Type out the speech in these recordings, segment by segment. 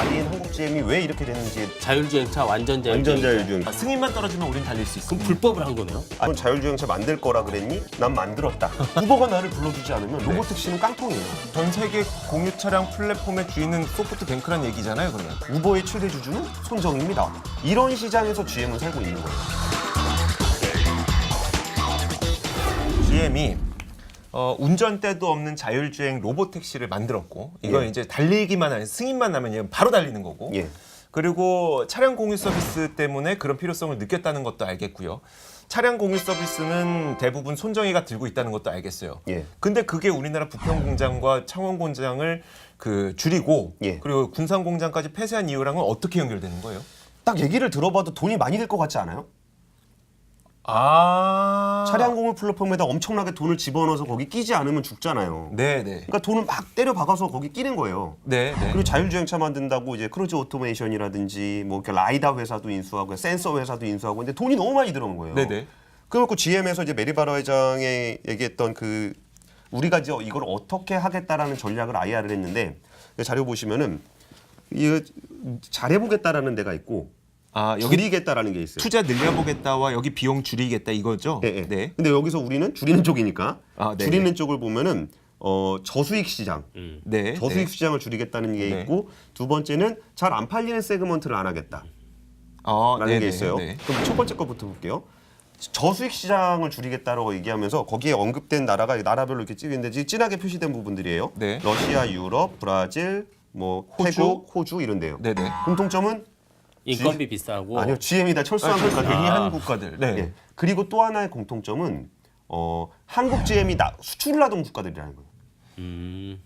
아닌 한국 GM이 왜 이렇게 됐는지 자율주행차 완전 완전 자율주행. 승인만 떨어지면 우린 달릴 수 있어. 그럼 불법을 한 거네요? 넌 자율주행차 만들 거라 그랬니? 난 만들었다. 우버가 나를 불러주지 않으면 로보택시는 깡통이에요. 전 세계 공유 차량 플랫폼의 주인은 소프트뱅크란 얘기잖아요, 그러면. 우버의 최대 주주는 손정입니다. 이런 시장에서 GM은 살고 있는 거예요. GM이 운전대도 없는 자율주행 로보택시를 만들었고 이건 예. 이제 달리기만 하는 승인만 나면 얘는 바로 달리는 거고 예. 그리고 차량 공유 서비스 때문에 그런 필요성을 느꼈다는 것도 알겠고요. 차량 공유 서비스는 대부분 손정희가 들고 있다는 것도 알겠어요. 예. 근데 그게 우리나라 부평 공장과 창원 공장을 줄이고 예. 그리고 군산 공장까지 폐쇄한 이유랑은 어떻게 연결되는 거예요? 딱 얘기를 들어봐도 돈이 많이 들 것 같지 않아요? 차량 공유 플랫폼에다 엄청나게 돈을 집어넣어서 거기 끼지 않으면 죽잖아요. 네네. 그러니까 돈을 막 때려 박아서 거기 끼는 거예요. 네. 그리고 자율주행차 만든다고 이제 크루즈 오토메이션이라든지 뭐 이렇게 라이다 회사도 인수하고 센서 회사도 인수하고 근데 돈이 너무 많이 들어온 거예요. 네네. 그래갖고 GM에서 이제 메리바라 회장이 얘기했던 그 우리가 이제 이걸 어떻게 하겠다라는 전략을 IR을 했는데 자료 보시면은 이거 잘해보겠다라는 데가 있고 여기 줄이겠다라는 게 있어요. 투자 늘려보겠다와 여기 비용 줄이겠다 이거죠? 예, 예. 네. 근데 여기서 우리는 줄이는 쪽이니까 네네. 줄이는 쪽을 보면은 저수익 시장, 네. 저수익 네. 시장을 줄이겠다는 게 네. 있고 두 번째는 잘 안 팔리는 세그먼트를 안 하겠다라는 네네. 게 있어요. 네. 그럼 첫 번째 거부터 볼게요. 저수익 시장을 줄이겠다라고 얘기하면서 거기에 언급된 나라가 나라별로 이렇게 찍는데 진하게 표시된 부분들이에요. 네. 러시아, 유럽, 브라질, 뭐 호주? 태국, 호주 이런데요. 네네. 공통점은 인건비 비싸고 아니요 GM이 다 철수한 국가들. 괜한 국가들. 네. 예. 그리고 또 하나의 공통점은 한국 GM이 수출을 하던 국가들이라는 거예요.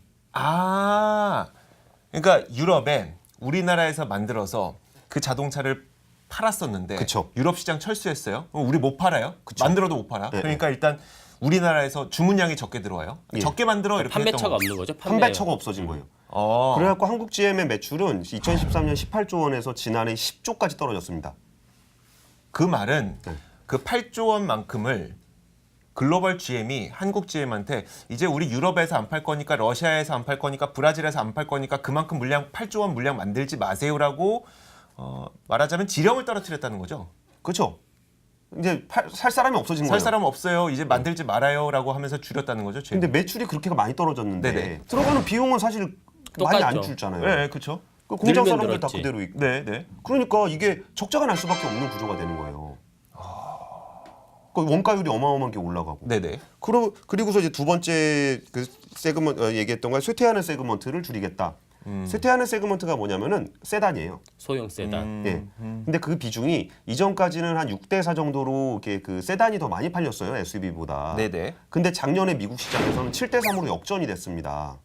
그러니까 유럽에 우리나라에서 만들어서 그 자동차를 팔았었는데 그쵸. 유럽 시장 철수했어요. 그럼 우리 못 팔아요. 만들어도 못 팔아. 네, 그러니까 일단 우리나라에서 주문량이 적게 들어와요. 예. 적게 만들어 이렇게 판매처가 했던 거. 없는 거죠? 판매처가 없어진 거예요. 그래갖고 한국 GM의 매출은 2013년 18조 원에서 지난해 10조까지 떨어졌습니다. 그 말은 네. 그 8조 원만큼을 글로벌 GM이 한국 GM한테 이제 우리 유럽에서 안 팔 거니까 러시아에서 안 팔 거니까 브라질에서 안 팔 거니까 그만큼 물량 8조 원 물량 만들지 마세요라고 말하자면 지령을 떨어뜨렸다는 거죠. 그렇죠. 이제 살 사람이 없어진 살 거예요. 사람 없어요. 이제 만들지 말아요라고 하면서 줄였다는 거죠. GM. 근데 매출이 그렇게가 많이 떨어졌는데 네네. 들어가는 비용은 사실 많이 안 똑같죠. 줄잖아요. 네, 그렇죠. 그 공장 늘면 사람들 다 늘었지. 그대로 있고. 네. 그러니까 이게 적자가 날 수밖에 없는 구조가 되는 거예요. 그 원가율이 어마어마하게 올라가고. 네네. 그리고서 이제 두 번째 그 세그먼트 얘기했던 거 쇠퇴하는 세그먼트를 줄이겠다. 쇠퇴하는 세그먼트가 뭐냐면은 세단이에요. 소형 세단. 예. 근데 그 비중이 이전까지는 한 6대4 정도로 이렇게 그 세단이 더 많이 팔렸어요. SUV보다. 네네. 근데 작년에 미국 시장에서는 7대3으로 역전이 됐습니다.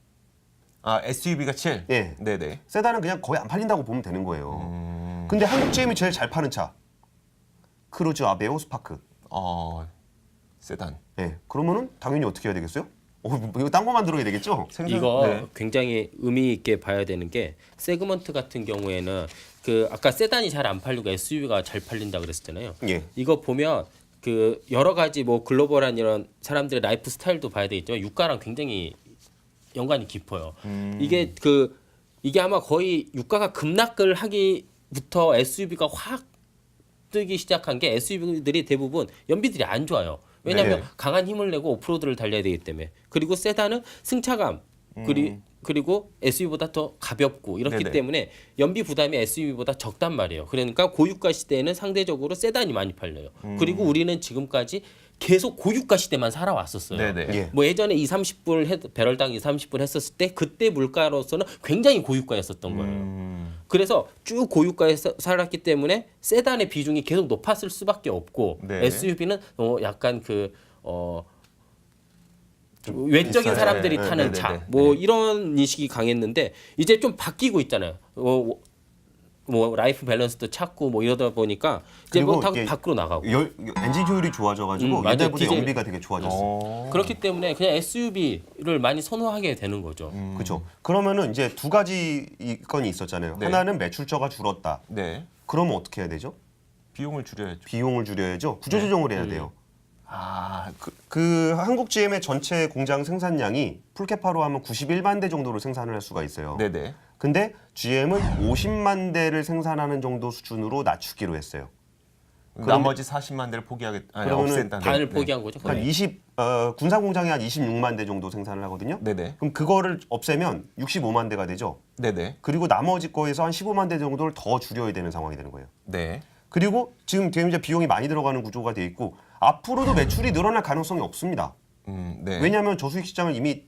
SUV가 7. 예. 네네. 세단은 그냥 거의 안 팔린다고 보면 되는 거예요. 근데 한국 GM이 제일 잘 파는 차. 크루즈 아베오 스파크. 세단. 예. 그러면은 당연히 어떻게 해야 되겠어요? 이거 딴 거 만들어야 되겠죠? 이거 네. 굉장히 의미 있게 봐야 되는 게 세그먼트 같은 경우에는 그 아까 세단이 잘 안 팔리고 SUV가 잘 팔린다 그랬었잖아요. 예. 이거 보면 그 여러 가지 뭐 글로벌한 이런 사람들의 라이프 스타일도 봐야 되겠지만 유가랑 굉장히 연관이 깊어요. 이게 아마 거의 유가가 급락을 하기부터 SUV가 확 뜨기 시작한 게 SUV들이 대부분 연비들이 안 좋아요. 왜냐하면 네. 강한 힘을 내고 오프로드를 달려야 되기 때문에. 그리고 세단은 승차감 그리고 SUV보다 더 가볍고 이렇기 네네. 때문에 연비 부담이 SUV보다 적단 말이에요. 그러니까 고유가 시대에는 상대적으로 세단이 많이 팔려요. 그리고 우리는 지금까지 계속 고유가 시대만 살아왔었어요. 네네. 예. 뭐 예전에 20-30불 배럴당 20-30불 했었을 때 그때 물가로서는 굉장히 고유가였었던 거예요. 그래서 쭉 고유가에 살았기 때문에 세단의 비중이 계속 높았을 수밖에 없고 네. SUV는 약간 외적인 비싸요. 사람들이 네, 타는 네, 차, 네, 네. 뭐 이런 인식이 강했는데 이제 좀 바뀌고 있잖아요. 뭐 라이프 밸런스도 찾고 뭐 이러다 보니까 이제 뭐 다 이게 밖으로 나가고 엔진 효율이 좋아져가지고 맞아요. 옛날보다 디젤. 연비가 되게 좋아졌어요. 그렇기 때문에 그냥 SUV를 많이 선호하게 되는 거죠. 그렇죠. 그러면은 이제 두 가지 건이 있었잖아요. 네. 하나는 매출처가 줄었다. 네. 그러면 어떻게 해야 되죠? 비용을 줄여야죠. 비용을 줄여야죠. 구조조정을 해야 돼요. 그 한국 GM의 전체 공장 생산량이 풀캐파로 하면 91만 대 정도로 생산을 할 수가 있어요. 네네. 근데 GM은 50만 대를 생산하는 정도 수준으로 낮추기로 했어요. 나머지 40만 대를 그러면은 없앤다는. 반을 네. 포기한 거죠. 거의. 군산 공장이 한 26만 대 정도 생산을 하거든요. 네네. 그럼 그거를 없애면 65만 대가 되죠. 네네. 그리고 나머지 거에서 한 15만 대 정도를 더 줄여야 되는 상황이 되는 거예요. 네. 그리고 지금 이제 비용이 많이 들어가는 구조가 돼 있고 앞으로도 매출이 늘어날 가능성이 없습니다. 네. 왜냐하면 저수익 시장을 이미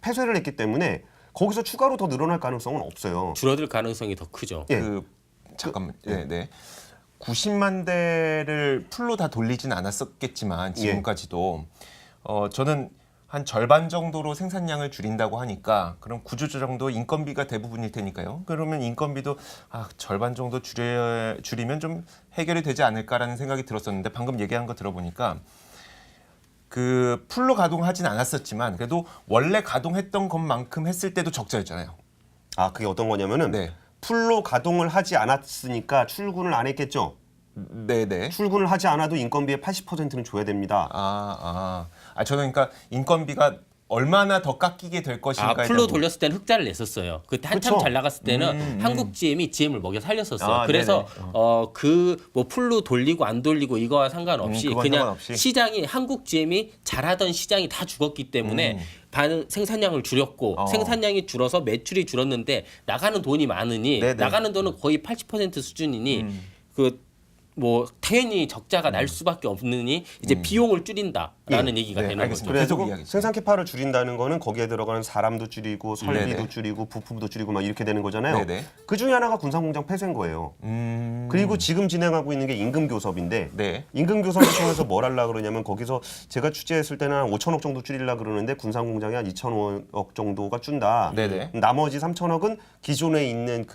폐쇄를 했기 때문에 거기서 추가로 더 늘어날 가능성은 없어요. 줄어들 가능성이 더 크죠. 예. 잠깐만. 네. 90만 대를 풀로 다 돌리진 않았었겠지만 지금까지도 저는 한 절반 정도로 생산량을 줄인다고 하니까 그럼 구조조정도 인건비가 대부분일 테니까요. 그러면 인건비도 절반 정도 줄이면 좀 해결이 되지 않을까라는 생각이 들었었는데 방금 얘기한 거 들어보니까 그 풀로 가동하진 않았었지만 그래도 원래 가동했던 것만큼 했을 때도 적자였잖아요. 아, 그게 어떤 거냐면은 네. 풀로 가동을 하지 않았으니까 출근을 안 했겠죠. 네네. 출근을 하지 않아도 인건비의 80%는 줘야 됩니다. 저는 그러니까 인건비가 얼마나 더 깎이게 될 것인가에 풀로 대한 돌렸을 때는 흑자를 냈었어요. 그때 한참 그쵸? 잘 나갔을 때는 한국 GM이 GM을 먹여 살렸었어요. 네네. 그래서 뭐 풀로 돌리고 안 돌리고 이거와 상관없이 그건 그냥 상관없이. 시장이 한국 GM이 잘하던 시장이 다 죽었기 때문에 생산량을 줄였고 생산량이 줄어서 매출이 줄었는데 나가는 돈이 많으니 네네. 나가는 돈은 거의 80% 수준이니 뭐 당연히 적자가 날 수밖에 없느니 이제 비용을 줄인다라는 얘기가 되는 알겠습니다. 거죠. 계속 그래서 이야기 생산 캐파를 줄인다는 거는 거기에 들어가는 사람도 줄이고 설비도 네네. 줄이고 부품도 줄이고 막 이렇게 되는 거잖아요. 네네. 그 중에 하나가 군산 공장 폐쇄인 거예요. 그리고 지금 진행하고 있는 게 임금 교섭인데 네. 임금 교섭을 통해서 뭘 하려고 그러냐면 거기서 제가 취재했을 때는 한 5천억 정도 줄이려고 그러는데 군산 공장이 한 2천억 정도가 준다. 네네. 나머지 3천억은 기존에 있는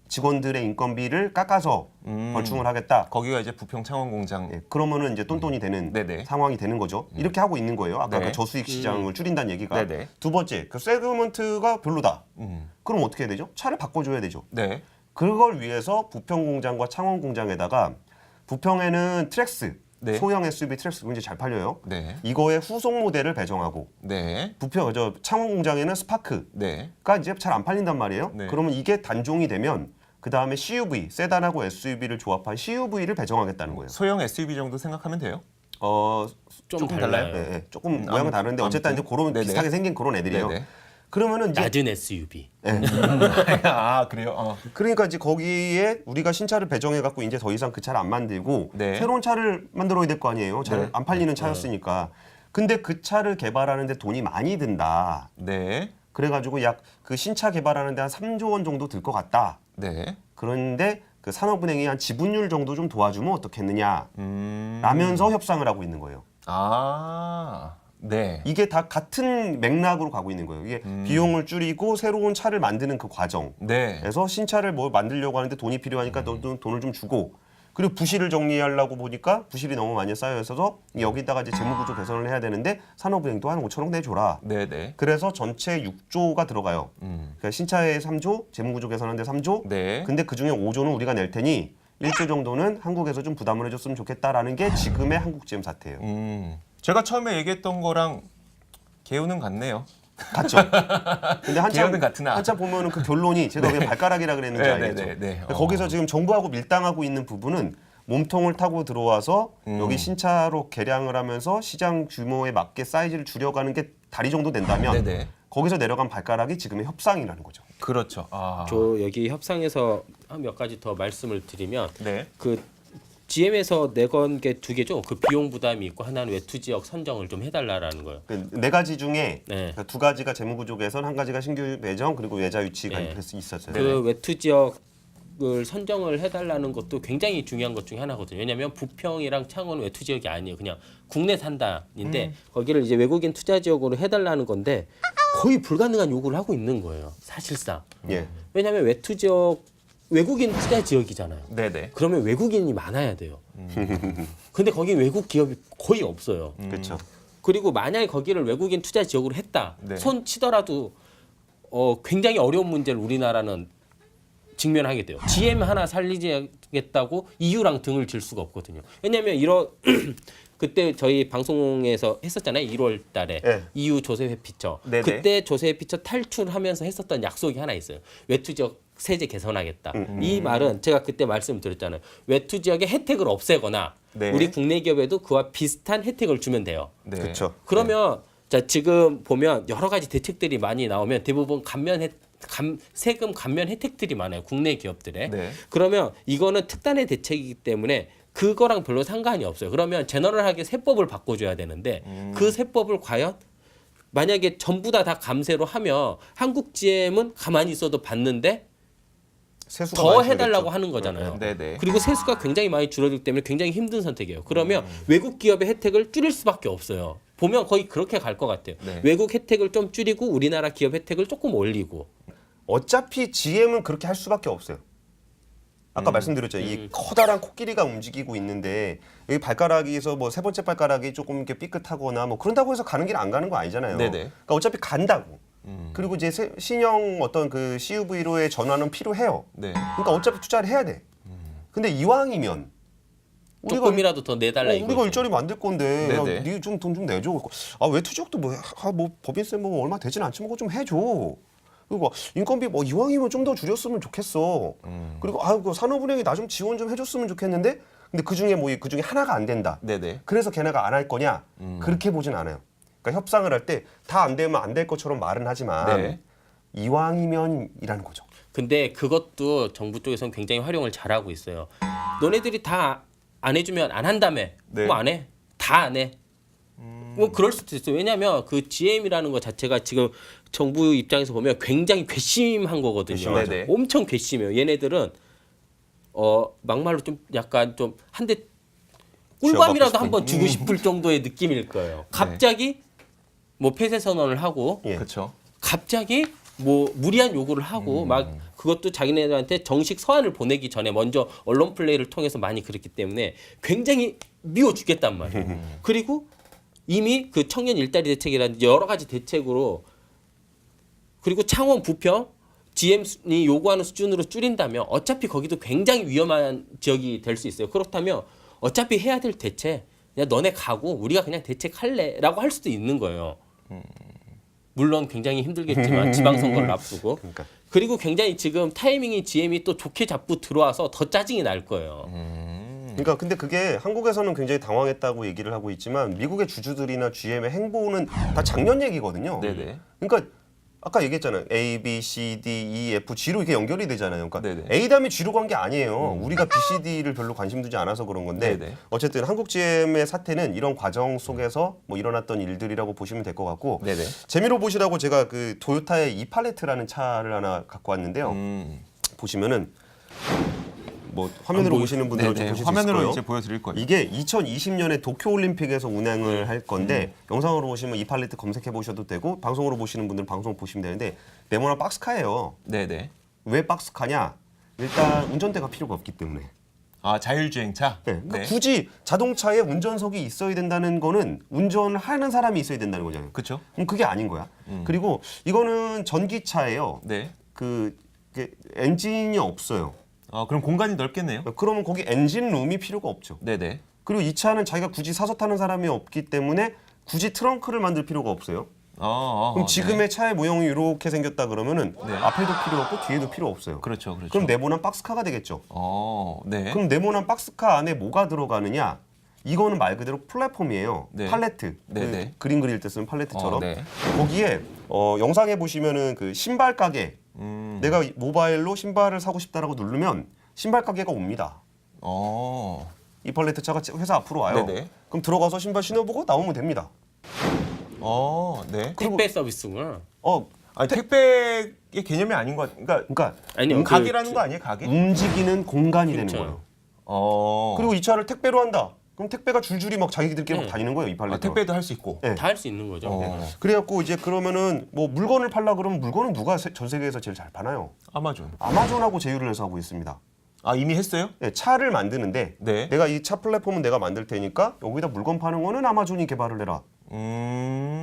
직원들의 인건비를 깎아서 벌충을 하겠다. 거기가 이제 부평 창원 공장. 예, 그러면은 이제 똔똔이 되는 네네. 상황이 되는 거죠. 이렇게 하고 있는 거예요. 아까 네. 그 저수익 시장을 줄인다는 얘기가. 네네. 두 번째, 그 세그먼트가 별로다. 그럼 어떻게 해야 되죠? 차를 바꿔줘야 되죠. 네. 그걸 위해서 부평 공장과 창원 공장에다가 부평에는 트랙스, 네. 소형 SUV 트랙스 굉장히 잘 팔려요. 네. 이거의 후속 모델을 배정하고 네. 창원 공장에는 스파크가 네. 이제 잘 안 팔린단 말이에요. 네. 그러면 이게 단종이 되면 그 다음에 CUV, 세단하고 SUV를 조합한 CUV를 배정하겠다는 거예요. 소형 SUV 정도 생각하면 돼요. 좀 조금 달라요. 예, 예. 조금 모양은 다른데 아무튼. 어쨌든 이제 그런 네네. 비슷하게 생긴 그런 애들이에요. 네네. 그러면은 이제 낮은 SUV. 그래요. 그러니까 이제 거기에 우리가 신차를 배정해 갖고 이제 더 이상 그 차를 안 만들고 네. 새로운 차를 만들어야 될 거 아니에요. 잘 네. 안 팔리는 차였으니까. 근데 그 차를 개발하는데 돈이 많이 든다. 네. 그래가지고 약 그 신차 개발하는데 한 3조 원 정도 들 것 같다. 네. 그런데 그 산업은행이 한 지분율 정도 좀 도와주면 어떻겠느냐 라면서 협상을 하고 있는 거예요. 네. 이게 다 같은 맥락으로 가고 있는 거예요. 이게 비용을 줄이고 새로운 차를 만드는 그 과정. 네. 그래서 신차를 뭐 만들려고 하는데 돈이 필요하니까 돈을 좀 주고 그리고 부실을 정리하려고 보니까 부실이 너무 많이 쌓여 있어서 여기다가 이제 재무구조 개선을 해야 되는데 산업은행도 한 5천억 내줘라. 네네. 그래서 전체 6조가 들어가요. 그러니까 신차에 3조, 재무구조 개선하는데 3조. 네. 근데 그중에 5조는 우리가 낼 테니 1조 정도는 한국에서 좀 부담을 해줬으면 좋겠다라는 게 지금의 한국 GM 사태예요. 제가 처음에 얘기했던 거랑 개요는 같네요. 같죠. 근데 개요는 같으나. 한참 보면은 그 결론이 제가 왜 발가락이라 그랬는지 알겠죠. 네. 거기서 지금 정부하고 밀당하고 있는 부분은 몸통을 타고 들어와서 여기 신차로 개량을 하면서 시장 규모에 맞게 사이즈를 줄여가는 게 다리 정도 된다면 네네. 거기서 내려간 발가락이 지금의 협상이라는 거죠. 그렇죠. 저 여기 협상에서 한 몇 가지 더 말씀을 드리면 네. 그 GM에서 내건 게 두 개죠. 그 비용 부담이 있고 하나는 외투 지역 선정을 좀 해달라라는 거예요. 그 네 가지 중에 네. 두 가지가 재무구조 개선, 한 가지가 신규 배정 그리고 외자 유치가 네. 있었어요. 그 외투 지역을 선정을 해달라는 것도 굉장히 중요한 것 중에 하나거든요. 왜냐하면 부평이랑 창원은 외투 지역이 아니에요. 그냥 국내 산다인데 거기를 이제 외국인 투자 지역으로 해달라는 건데 거의 불가능한 요구를 하고 있는 거예요. 사실상. 예. 왜냐하면 외투 지역 외국인 투자 지역이잖아요. 네네. 그러면 외국인이 많아야 돼요. 근데 거기 외국 기업이 거의 없어요. 그렇죠. 그리고 만약에 거기를 외국인 투자 지역으로 했다. 네. 손 치더라도 굉장히 어려운 문제를 우리나라는 직면하게 돼요. GM 하나 살리겠다고 EU랑 등을 질 수가 없거든요. 왜냐하면 이런 그때 저희 방송에서 했었잖아요. 1월 달에 네. EU 조세 회피처. 네네. 그때 조세 회피처 탈출하면서 했었던 약속이 하나 있어요. 외투 지역 세제 개선하겠다. 이 말은 제가 그때 말씀드렸잖아요. 외투 지역의 혜택을 없애거나 네. 우리 국내 기업에도 그와 비슷한 혜택을 주면 돼요. 네. 그렇죠. 그러면 자 지금 보면 여러 가지 대책들이 많이 나오면 대부분 세금 감면 혜택들이 많아요. 국내 기업들에. 네. 그러면 이거는 특단의 대책이기 때문에 그거랑 별로 상관이 없어요. 그러면 제너럴하게 세법을 바꿔줘야 되는데 그 세법을 과연 만약에 전부 다 감세로 하면 한국 GM은 가만히 있어도 받는데 세수가 더 많이 해달라고 줄겠죠. 하는 거잖아요. 네네. 그리고 세수가 굉장히 많이 줄어들기 때문에 굉장히 힘든 선택이에요. 그러면 외국 기업의 혜택을 줄일 수밖에 없어요. 보면 거의 그렇게 갈 것 같아요. 네. 외국 혜택을 좀 줄이고 우리나라 기업 혜택을 조금 올리고. 어차피 GM은 그렇게 할 수밖에 없어요. 아까 말씀드렸죠. 이 커다란 코끼리가 움직이고 있는데 여기 발가락에서 뭐 세 번째 발가락이 조금 이렇게 삐끗하거나 뭐 그런다고 해서 가는 길 안 가는 거 아니잖아요. 네네. 그러니까 어차피 간다고. 그리고 이제 신형 어떤 그 CUV로의 전환은 필요해요. 네. 그러니까 어차피 투자를 해야 돼. 근데 이왕이면 조금이라도 더 내달라 이거. 우리가 일자리 만들 건데 네네. 니 좀 돈 좀 내줘. 아 왜 투지역도 뭐 법인세 뭐 얼마 되진 않지만 그거 좀 해줘. 그리고 인건비 뭐 이왕이면 좀 더 줄였으면 좋겠어. 그리고 그 산업은행이 나 좀 지원 좀 해줬으면 좋겠는데 근데 그 중에 그 중에 하나가 안 된다. 네네. 그래서 걔네가 안 할 거냐? 그렇게 보진 않아요. 그러니까 협상을 할 때 다 안 되면 안 될 것처럼 말은 하지만 네. 이왕이면이라는 거죠. 근데 그것도 정부 쪽에서는 굉장히 활용을 잘하고 있어요. 너네들이 다 안 해주면 안 한다며. 네. 뭐 안 해? 다 안 해. 뭐 그럴 수도 있어요. 왜냐하면 그 GM이라는 것 자체가 지금 정부 입장에서 보면 굉장히 괘씸한 거거든요. 괘씸하죠. 네네. 엄청 괘씸해요. 얘네들은 막말로 좀 약간 좀 한 대 꿀밤이라도 한번 주고 싶을 정도의 느낌일 거예요. 갑자기 뭐 폐쇄 선언을 하고 예. 그렇죠. 갑자기 뭐 무리한 요구를 하고 막 그것도 자기네들한테 정식 서한을 보내기 전에 먼저 언론 플레이를 통해서 많이 그랬기 때문에 굉장히 미워 죽겠단 말이에요. 그리고 이미 그 청년 일자리 대책이라든지 여러 가지 대책으로 그리고 창원 부평 GM이 요구하는 수준으로 줄인다면 어차피 거기도 굉장히 위험한 지역이 될 수 있어요. 그렇다면 어차피 해야 될 대책 그냥 너네 가고 우리가 그냥 대책할래라고 할 수도 있는 거예요. 물론 굉장히 힘들겠지만 지방선거를 앞두고 그러니까. 그리고 굉장히 지금 타이밍이 GM이 또 좋게 잡고 들어와서 더 짜증이 날 거예요. 그러니까 근데 그게 한국에서는 굉장히 당황했다고 얘기를 하고 있지만 미국의 주주들이나 GM의 행보는 다 작년 얘기거든요. 네네. 그러니까 아까 얘기했잖아요. A, B, C, D, E, F, G로 이렇게 연결이 되잖아요. 그러니까 네네. A 다음에 G로 간 게 아니에요. 우리가 B, C, D를 별로 관심 두지 않아서 그런 건데 네네. 어쨌든 한국 GM의 사태는 이런 과정 속에서 뭐 일어났던 일들이라고 보시면 될 것 같고 네네. 재미로 보시라고 제가 그 토요타의 이팔레트라는 차를 하나 갖고 왔는데요. 보시면은 뭐 화면으로 안 보시는 분들은 좀 네네. 보실 수 있을 화면으로 거예요. 이제 보여드릴 거예요. 이게 2020년에 도쿄 올림픽에서 운행을 할 건데 영상으로 보시면 이 팔레트 검색해 보셔도 되고 방송으로 보시는 분들은 방송 보시면 되는데 네모난 박스카예요. 네네. 왜 박스카냐? 일단 운전대가 필요가 없기 때문에. 아 자율주행차. 네, 그러니까 굳이 자동차에 운전석이 있어야 된다는 거는 운전을 하는 사람이 있어야 된다는 거잖아요. 그렇죠. 그럼 그게 아닌 거야. 그리고 이거는 전기차예요. 네. 그게 엔진이 없어요. 그럼 공간이 넓겠네요. 그러면 거기 엔진 룸이 필요가 없죠. 네네. 그리고 이 차는 자기가 굳이 사서 타는 사람이 없기 때문에 굳이 트렁크를 만들 필요가 없어요. 그럼 지금의 차의 모형이 이렇게 생겼다 그러면은 네. 앞에도 필요 없고 뒤에도 필요 없어요. 그렇죠, 그렇죠. 그럼 네모난 박스카가 되겠죠. 네. 그럼 네모난 박스카 안에 뭐가 들어가느냐? 이거는 말 그대로 플랫폼이에요. 네. 팔레트. 네, 네. 그림 그릴 때 쓰는 팔레트처럼. 네. 거기에 영상에 보시면은 그 신발 가게. 내가 모바일로 신발을 사고 싶다라고 누르면 신발 가게가 옵니다. 이 팔레트 차가 회사 앞으로 와요. 네네. 그럼 들어가서 신발 신어보고 나오면 됩니다. 네. 택배 서비스구나. 아니, 택배의 개념이 아닌 것 같. 그러니까 아니요. 가게라는 거 아니에요, 가게? 움직이는 공간이 그렇죠. 되는 거예요. 그리고 이 차를 택배로 한다. 그럼 택배가 줄줄이 막 자기들끼리 막 다니는 거예요, 이 팔레트. 택배도 할 수 있고. 네. 다 할 수 있는 거죠. 그래갖고 이제 그러면은 뭐 물건을 팔라 그러면 물건은 누가 전 세계에서 제일 잘 파나요? 아마존. 아마존하고 제휴를 해서 하고 있습니다. 이미 했어요? 네, 차를 만드는데 네. 내가 이 차 플랫폼은 내가 만들 테니까 여기다 물건 파는 거는 아마존이 개발을 해라.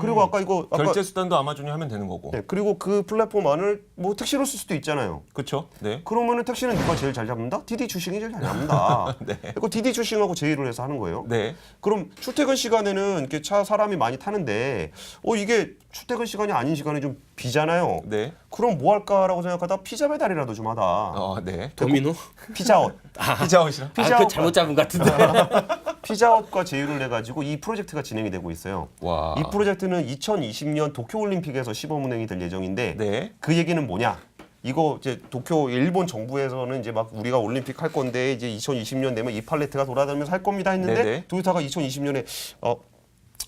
그리고 아까 이거 결제 수단도 아마존이 하면 되는 거고. 네, 그리고 그 플랫폼 안을 뭐 택시로 쓸 수도 있잖아요. 그렇죠. 네. 그러면은 택시는 누가 제일 잘 잡는다? 디디 추싱이 제일 잘 잡는다. 네. 그 디디 추싱하고 제휴를 해서 하는 거예요. 네. 그럼 출퇴근 시간에는 이렇게 차 사람이 많이 타는데 이게 출퇴근 시간이 아닌 시간에 좀 비잖아요. 네. 그럼 뭐 할까라고 생각하다 피자 배달이라도 좀 하다. 네. 도미노? 피자헛. 피자헛이랑. 그 잘못 잡은 것 같은데. 피자헛과 제휴를 해가지고 이 프로젝트가 진행이 되고 있어요. 와. 이 프로젝트는 2020년 도쿄올림픽에서 시범 운행이 될 예정인데 네. 그 얘기는 뭐냐? 이거 이제 도쿄 일본 정부에서는 이제 막 우리가 올림픽 할 건데 이제 2020년 되면 이 팔레트가 돌아다니면서 할 겁니다 했는데 네네. 도요타가 2020년에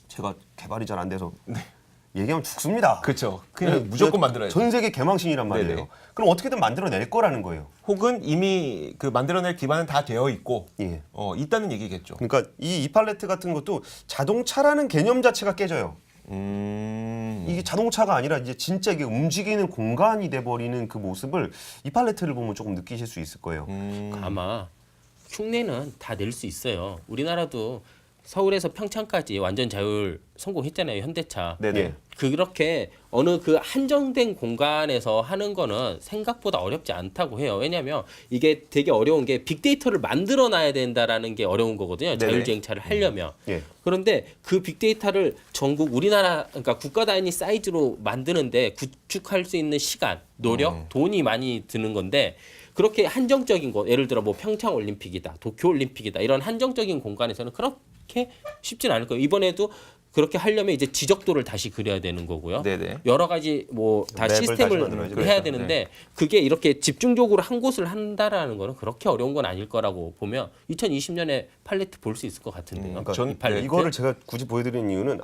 제가 개발이 잘 안 돼서 얘기하면 죽습니다. 그렇죠. 그냥 무조건 만들어야죠. 전 세계 개망신이란 말이에요. 네네. 그럼 어떻게든 만들어낼 거라는 거예요. 혹은 이미 그 만들어낼 기반은 다 되어 있고 예. 있다는 얘기겠죠. 그러니까 이 팔레트 같은 것도 자동차라는 개념 자체가 깨져요. 이게 자동차가 아니라 이제 진짜 이게 움직이는 공간이 돼버리는 그 모습을 이 팔레트를 보면 조금 느끼실 수 있을 거예요. 아마 흉내는 다 낼 수 있어요. 우리나라도 서울에서 평창까지 완전 자율 성공했잖아요. 현대차. 네네. 그렇게 어느 그 한정된 공간에서 하는 거는 생각보다 어렵지 않다고 해요. 왜냐하면 이게 되게 어려운 게 빅데이터를 만들어 놔야 된다라는 게 어려운 거거든요. 자율주행차를 하려면. 예. 그런데 그 빅데이터를 전국 우리나라 그러니까 국가 단위 사이즈로 만드는데 구축할 수 있는 시간, 노력, 돈이 많이 드는 건데 그렇게 한정적인 거 예를 들어 뭐 평창 올림픽이다, 도쿄 올림픽이다 이런 한정적인 공간에서는 그렇게 쉽진 않을 거예요. 이번에도 그렇게 하려면 이제 지적도를 다시 그려야 되는 거고요. 네네. 여러 가지 뭐 다 맵을 다시 시스템을 만들어야죠. 해야 그렇죠. 되는데 그게 이렇게 집중적으로 한 곳을 한다라는 거는 그렇게 어려운 건 아닐 거라고 보면 2020년에 팔레트 볼 수 있을 것 같은데요. 그러니까 전- 이 팔레트. 이거를 제가 굳이 보여드리는 이유는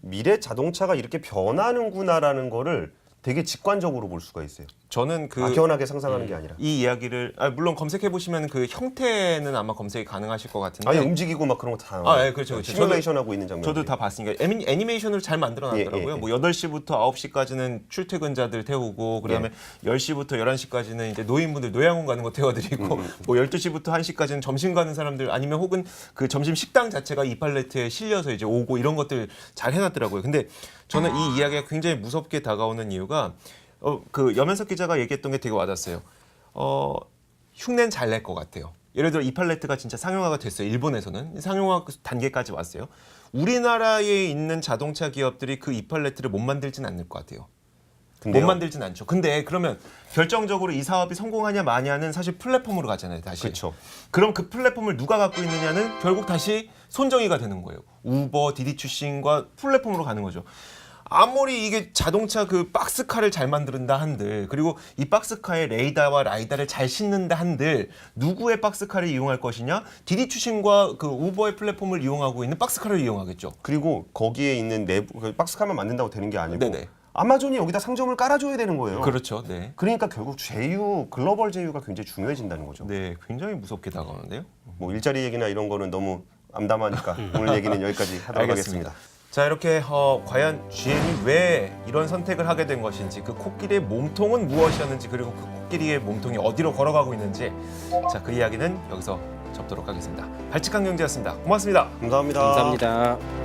미래 자동차가 이렇게 변하는구나라는 거를 되게 직관적으로 볼 수가 있어요. 저는 그 막연하게 상상하는 게 아니라. 이 이야기를 물론 검색해 보시면 그 형태는 아마 검색이 가능하실 것 같은데. 아니 움직이고 막 그런 거 다. 예, 그렇죠. 시뮬레이션 하고 있는 장면. 저도 다 봤으니까 애니메이션을 잘 만들어 놨더라고요. 예. 뭐 8시부터 9시까지는 출퇴근자들 태우고 그다음에 10시부터 11시까지는 이제 노인분들 노양원 가는 거 태워 드리고 뭐 12시부터 1시까지는 점심 가는 사람들 아니면 혹은 그 점심 식당 자체가 이 팔레트에 실려서 이제 오고 이런 것들 잘 해 놨더라고요. 근데 저는 이 이야기가 굉장히 무섭게 다가오는 이유가 그 염현석 기자가 얘기했던 게 되게 와닿았어요. 흉내는 잘 낼 것 같아요. 예를 들어 이 팔레트가 진짜 상용화가 됐어요. 일본에서는 상용화 단계까지 왔어요. 우리나라에 있는 자동차 기업들이 그 이 팔레트를 못 만들진 않을 것 같아요. 근데요? 못 만들진 않죠. 근데 그러면 결정적으로 이 사업이 성공하냐 마냐는 사실 플랫폼으로 가잖아요. 다시. 그렇죠. 그럼 그 플랫폼을 누가 갖고 있느냐는 결국 다시 손정의가 되는 거예요. 우버, 디디추싱과 플랫폼으로 가는 거죠. 아무리 이게 자동차 그 박스카를 잘 만든다 한들 그리고 이 박스카에 레이더와 라이다를 잘 싣는다 한들 누구의 박스카를 이용할 것이냐? 디디추싱과 그 우버의 플랫폼을 이용하고 있는 박스카를 이용하겠죠. 그리고 거기에 있는 내부 그 박스카만 만든다고 되는 게 아니고 네네. 아마존이 여기다 상점을 깔아줘야 되는 거예요. 그렇죠. 네. 그러니까 결국 제휴, 글로벌 제휴가 굉장히 중요해진다는 거죠. 네, 굉장히 무섭게 다가오는데요. 뭐 일자리 얘기나 이런 거는 너무 암담하니까 오늘 얘기는 여기까지 하도록 하겠습니다. 자, 이렇게 과연 GM이 왜 이런 선택을 하게 된 것인지, 그 코끼리의 몸통은 무엇이었는지, 그리고 그 코끼리의 몸통이 어디로 걸어가고 있는지, 자, 그 이야기는 여기서 접도록 하겠습니다. 발칙한 경제였습니다. 고맙습니다. 감사합니다. 감사합니다.